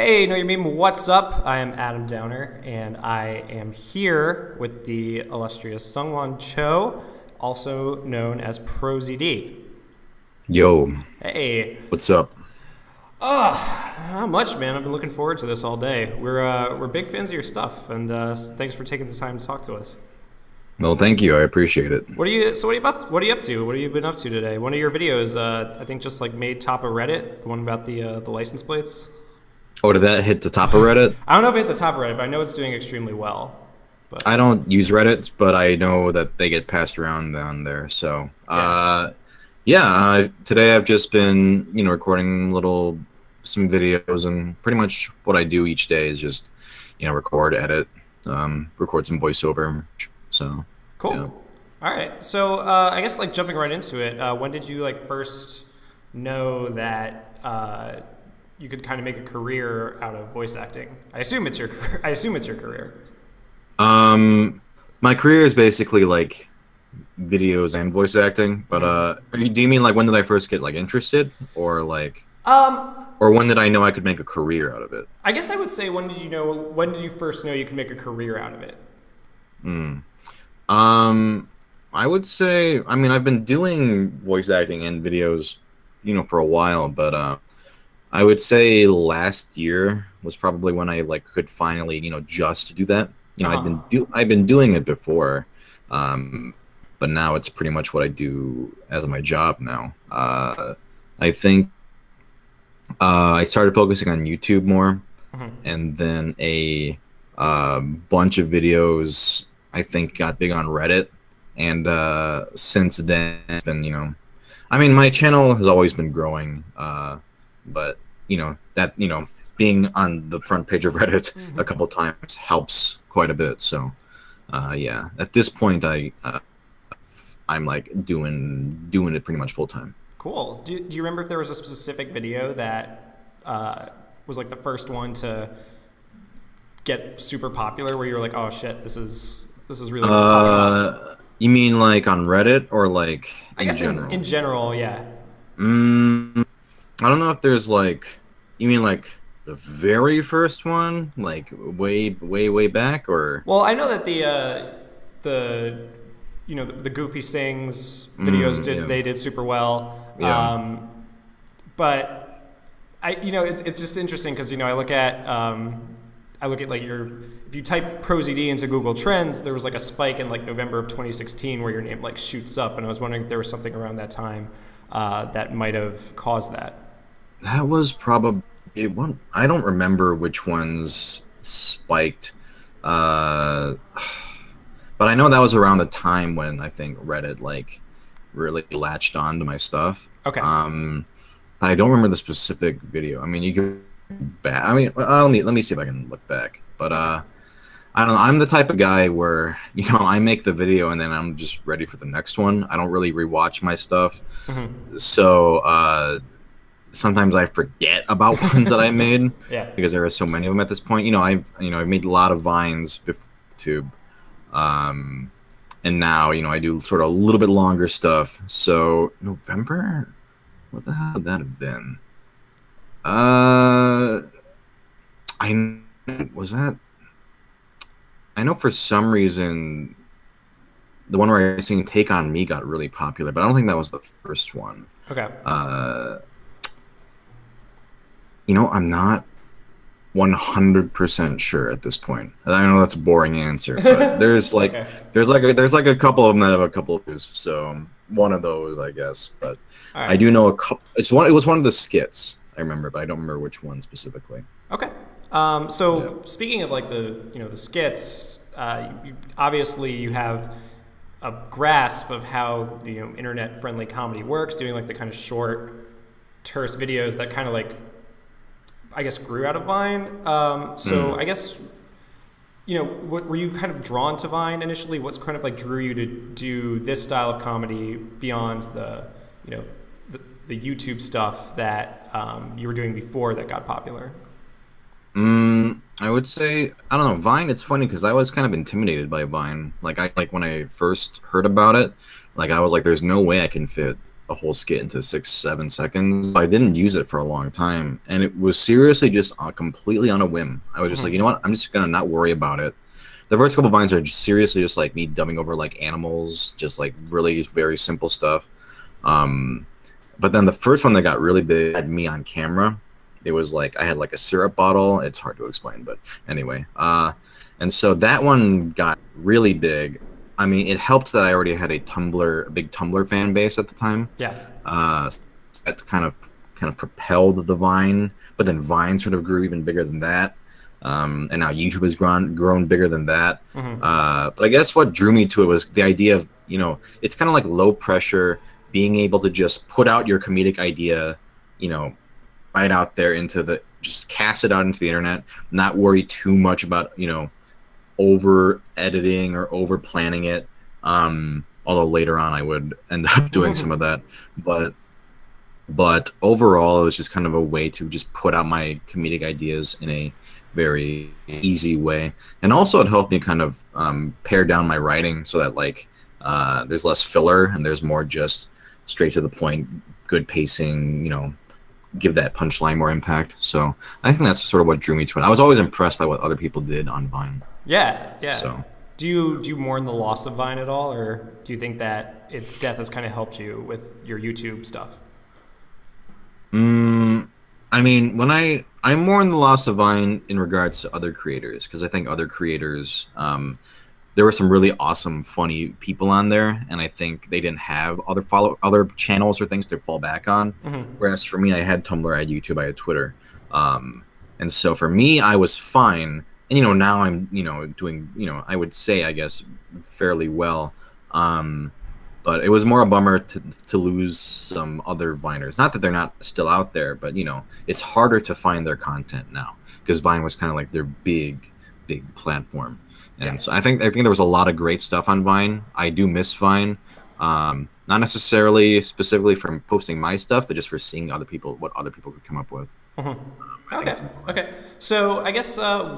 Hey, know your meme, what's up? I am Adam Downer, and I am here with the illustrious Sungwon Cho, also known as ProZD. Yo, Hey, what's up? not much, man. I've been looking forward to this all day. We're big fans of your stuff, and thanks for taking the time to talk to us. Well, thank you. I appreciate it. What are you up to? What have you been up to today? One of your videos, I think, just like made top of Reddit. The one about the license plates. Oh, did that hit the top of Reddit? I don't know if it hit the top of Reddit, but I know it's doing extremely well. But I don't use Reddit, but I know that they get passed around down there. So, yeah. yeah, today I've just been, recording some videos, and pretty much what I do each day is just, record, edit, record some voiceover. So, Cool. yeah. All right. So I guess like jumping right into it, when did you like first know that you could kind of make a career out of voice acting? I assume it's your I assume it's your career. My career is basically like videos and voice acting, but do you mean like when did I first get like interested, or like, or when did I know I could make a career out of it? I guess I would say when did you first know you could make a career out of it? I would say, I mean, I've been doing voice acting and videos, for a while, but I would say last year was probably when I like could finally, just do that. I've been doing it before, but now it's pretty much what I do as my job now. I think I started focusing on YouTube more, and then a bunch of videos I think got big on Reddit, and since then it's been, I mean, my channel has always been growing, but being on the front page of Reddit a couple times helps quite a bit. So yeah, at this point I'm like doing it pretty much full time. Cool. Do you remember if there was a specific video that was like the first one to get super popular, where you were like, oh shit, this is really popping off? You mean like on Reddit, or like I guess general? in general, yeah. I don't know if there's like, you mean like the very first one, like way back, or? Well, I know that the Goofy Sings videos Yeah. they did super well. Yeah. But it's just interesting because I look at like if you type ProZD into Google Trends, there was like a spike in like November of 2016 where your name like shoots up, and I was wondering if there was something around that time that might have caused that. That was probably one. I don't remember which ones spiked, but I know that was around the time when I think Reddit like really latched on to my stuff. Okay. But I don't remember the specific video. I mean, you could. I mean, let me see if I can look back. But I don't know. I'm the type of guy where I make the video and then I'm just ready for the next one. I don't really rewatch my stuff, so sometimes I forget about ones that I made. Yeah. Because there are so many of them at this point. I've made a lot of vines before YouTube, and now I do sort of a little bit longer stuff. So November, what the hell would that have been? I was that. I know for some reason, the one where I was singing "Take on Me" got really popular, but I don't think that was the first one. Okay. I'm not 100% sure at this point. I know that's a boring answer, but there's like okay. there's like a couple of them that have a couple of views. So one of those, I guess. But All right. I do know a couple. It was one of the skits I remember, but I don't remember which one specifically. Okay. So speaking of like the skits, obviously you have a grasp of how the internet friendly comedy works, doing like the kind of short, terse videos that kind of like I guess grew out of Vine. I guess were you kind of drawn to Vine initially? What's kind of like drew you to do this style of comedy beyond the the YouTube stuff that you were doing before that got popular? I would say, I don't know, Vine. It's funny because I was kind of intimidated by Vine. Like when I first heard about it, like I was like, "There's no way I can fit a whole skit into 6-7 seconds. I didn't use it for a long time, and it was seriously just completely on a whim. I was just like, you know what, I'm just gonna not worry about it. The first couple vines are just seriously just like me dubbing over like animals, just like really very simple stuff. But then the first one that got really big had me on camera. It was like I had like a syrup bottle. It's hard to explain, but anyway. And so that one got really big. I mean, it helped that I already had a big Tumblr fan base at the time. Yeah. That kind of propelled the Vine, but then Vine sort of grew even bigger than that. And now YouTube has grown bigger than that. But I guess what drew me to it was the idea of, you know, it's kind of like low pressure, being able to just put out your comedic idea, you know, right out there just cast it out into the internet, not worry too much about, you know, over editing or over planning it. Although later on I would end up doing some of that, but overall it was just kind of a way to just put out my comedic ideas in a very easy way. And also it helped me kind of pare down my writing so that like there's less filler and there's more just straight to the point, good pacing, you know, give that punchline more impact. So I think that's sort of what drew me to it. I was always impressed by what other people did on Vine. Yeah, yeah. So do you mourn the loss of Vine at all, or do you think that its death has kind of helped you with your YouTube stuff? I mean, when I mourn the loss of Vine in regards to other creators, because I think other creators, there were some really awesome, funny people on there, and I think they didn't have other channels or things to fall back on. Whereas for me, I had Tumblr, I had YouTube, I had Twitter, and so for me, I was fine. And you know, now I'm, you know, doing, you know, I would say, I guess, fairly well. But it was more a bummer to lose some other Viners. Not that they're not still out there, but you know, it's harder to find their content now because Vine was kind of like their big platform. And so I think there was a lot of great stuff on Vine. I do miss Vine, not necessarily specifically from posting my stuff, but just for seeing what other people could come up with. Okay. So I guess how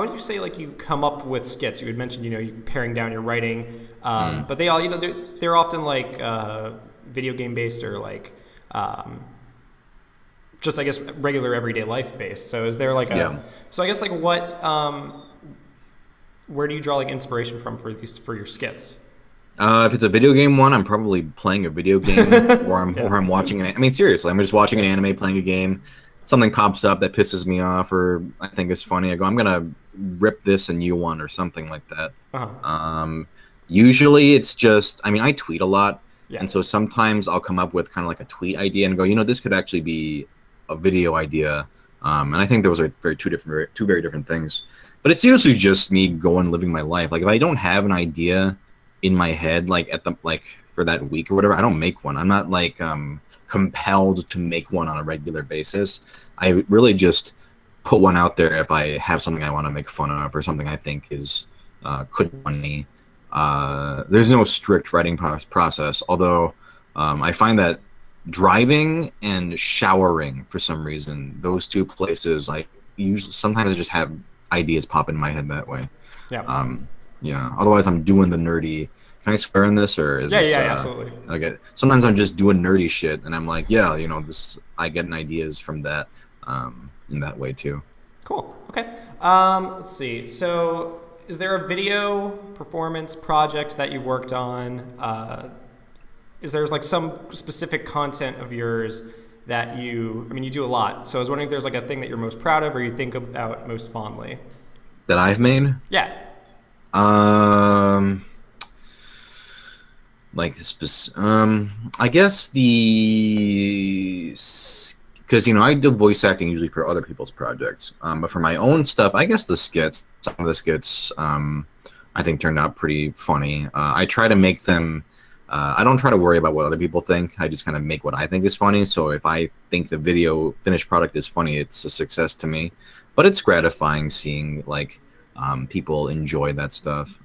would you say like you come up with skits? You had mentioned, you know, you paring down your writing, but they all, you know, they're often like video game based or like just I guess regular everyday life based. So is there like so I guess like where do you draw like inspiration from for your skits? If it's a video game one, I'm probably playing a video game, or I'm watching I mean, seriously, I'm just watching an anime, playing a game. Something pops up that pisses me off, or I think is funny. I go, I'm gonna rip this a new one, or something like that. Usually, it's just, I mean, I tweet a lot, and so sometimes I'll come up with kind of like a tweet idea and go, you know, this could actually be a video idea. And I think those are two very different things. But it's usually just me going living my life. Like if I don't have an idea in my head, like for that week or whatever, I don't make one. I'm not like compelled to make one on a regular basis. I really just put one out there if I have something I want to make fun of or something I think is could be funny. There's no strict writing process, although I find that driving and showering, for some reason, those two places, sometimes I just have ideas pop in my head that way. Otherwise I'm doing the nerdy. Can I swear in this, or is this, absolutely. Okay. Sometimes I'm just doing nerdy shit, and I'm like, yeah, you know, I get ideas from that, in that way too. Cool. Okay. Let's see. So, is there a video performance project that you've worked on? Is there like some specific content of yours that you do a lot. So I was wondering if there's like a thing that you're most proud of or you think about most fondly. That I've made? Yeah. I guess because, you know, I do voice acting usually for other people's projects. But for my own stuff, I guess some of the skits, I think turned out pretty funny. I try to make them, I don't try to worry about what other people think. I just kind of make what I think is funny. So if I think the finished product is funny, it's a success to me. But it's gratifying seeing, like, people enjoy that stuff.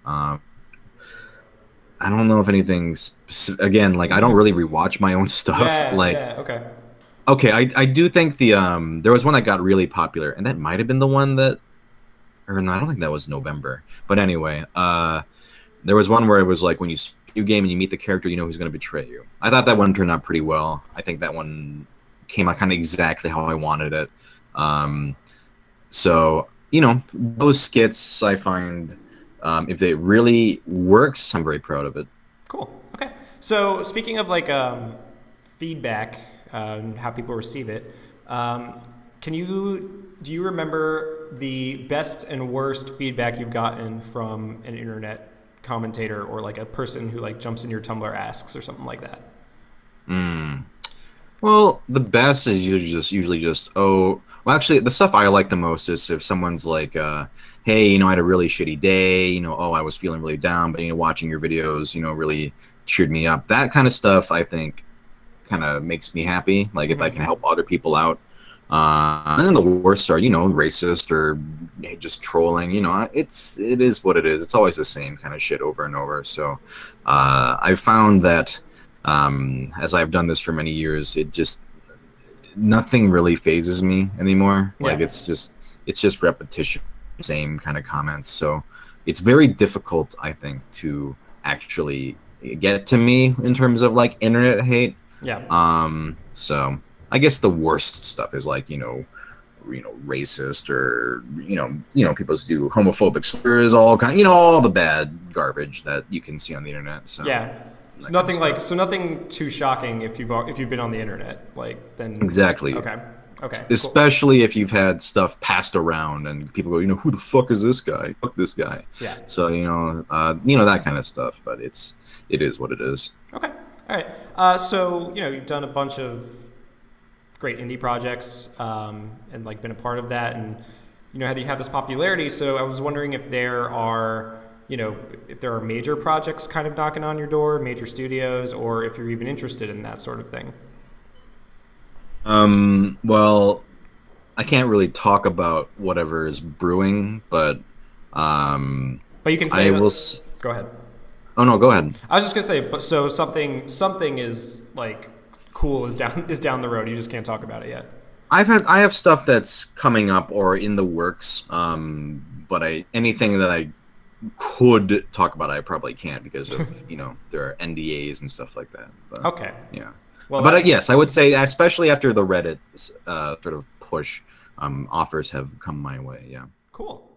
I don't know if anything, again, like, I don't really rewatch my own stuff. Okay. Okay, I do think there was one that got really popular, and that might have been the one that, or no, I don't think that was November. But anyway, there was one where it was like when you new game and you meet the character, you know who's going to betray you. I thought that one turned out pretty well. I think that one came out kind of exactly how I wanted it. So, you know, those skits I find, if it really works, I'm very proud of it. Cool. Okay. So speaking of like feedback, how people receive it, do you remember the best and worst feedback you've gotten from an internet commentator or like a person who like jumps in your Tumblr asks or something like that? Well, the best is usually just oh, well, actually, the stuff I like the most is if someone's like, hey, you know, I had a really shitty day, you know, oh, I was feeling really down, but you know, watching your videos, you know, really cheered me up. That kind of stuff, I think, kind of makes me happy. Like if I can help other people out. And then the worst are, you know, racist or just trolling. You know, it is what it is. It's always the same kind of shit over and over. So I've found that as I've done this for many years, nothing really phases me anymore. Yeah. Like it's just repetition, same kind of comments. So it's very difficult, I think, to actually get to me in terms of like internet hate. Yeah. So I guess the worst stuff is like, you know, racist or, you know, people do homophobic slurs, all kind, you know, all the bad garbage that you can see on the internet. So yeah. So nothing too shocking if you've been on the internet, like then. Exactly. Okay. Okay. Especially cool. If you've had stuff passed around and people go, you know, who the fuck is this guy? Fuck this guy. Yeah. So you know that kind of stuff. But it is what it is. Okay. All right. So you know you've done a bunch of great indie projects and like been a part of that, and you know you have this popularity. So I was wondering if there are major projects kind of knocking on your door, major studios, or if you're even interested in that sort of thing. Well, I can't really talk about whatever is brewing, but you can say go ahead. Oh no, go ahead. I was just gonna say, but so something is like cool is down the road. You just can't talk about it yet. I have stuff that's coming up or in the works, but anything that I could talk about, I probably can't because of you know there are NDAs and stuff like that. But, okay. Yeah. Well, but yes, I would say, especially after the Reddit sort of push, offers have come my way. Yeah. Cool.